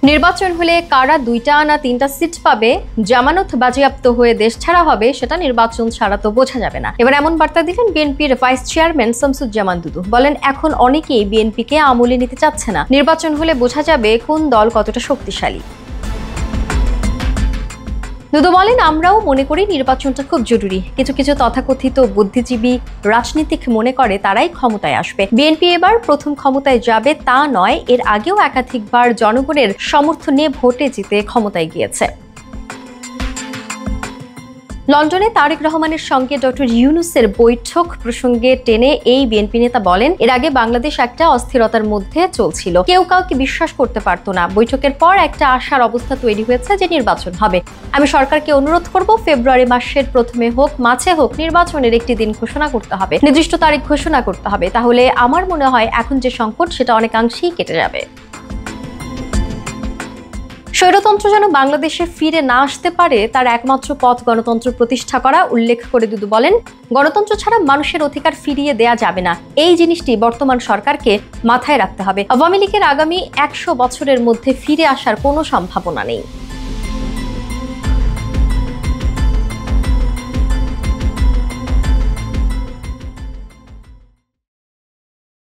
নির্বাচন হলে কারা 2টা না 3টা সিট পাবে, জামানত বাজেয়াপ্ত হয়ে দেশ ছাড়া হবে, সেটা নির্বাচন ছাড়া তো বোঝা যাবে না। এবার এমন বার্তা দিলেন বিএনপির ভাইস চেয়ারম্যান শামসুজ্জামান দুদু। বলেন, এখন অনেকেই বিএনপিকে আমলে নিতে চাচ্ছে না, নির্বাচন হলে বোঝা যাবে কোন দল কতটা শক্তিশালী। দুদু বলেন, আমরাও মনে করি নির্বাচনটা খুব জরুরি। কিছু কিছু তথাকথিত বুদ্ধিজীবী রাজনীতিক মনে করে তারাই ক্ষমতায় আসবে। বিএনপি এবার প্রথম ক্ষমতায় যাবে তা নয়, এর আগেও একাধিকবার জনগণের সমর্থন নিয়ে ভোটে জিতে ক্ষমতায় গিয়েছে। লন্ডনে তারেক রহমানের সঙ্গে ডক্টর ইউনূসের বৈঠক প্রসঙ্গে টেনে এই বিএনপি নেতা বলেন, এর আগে বাংলাদেশ একটা অস্থিরতার মধ্যে চলছিল, কেউ কাউকে বিশ্বাস করতে পারতো না। বৈঠকের পর একটা আশার অবস্থা তৈরি হয়েছে যে নির্বাচন হবে। আমি সরকারকে অনুরোধ করব, ফেব্রুয়ারি মাসের প্রথমে হোক মাঝে হোক নির্বাচনের একটি দিন ঘোষণা করতে হবে, নির্দিষ্ট তারিখ ঘোষণা করতে হবে। তাহলে আমার মনে হয় এখন যে সংকট সেটা অনেকাংশেই কেটে যাবে। স্বৈরতন্ত্র যেন বাংলাদেশে ফিরে না আসতে পারে তার একমাত্র পথ গণতন্ত্র প্রতিষ্ঠা করা উল্লেখ করে দুদু বলেন, গণতন্ত্র ছাড়া মানুষের অধিকার ফিরিয়ে দেয়া যাবে না। এই জিনিসটি বর্তমান সরকারকে মাথায় রাখতে হবে। আওয়ামী লীগের আগামী 100 বছরের মধ্যে ফিরে আসার কোনো সম্ভাবনা নেই।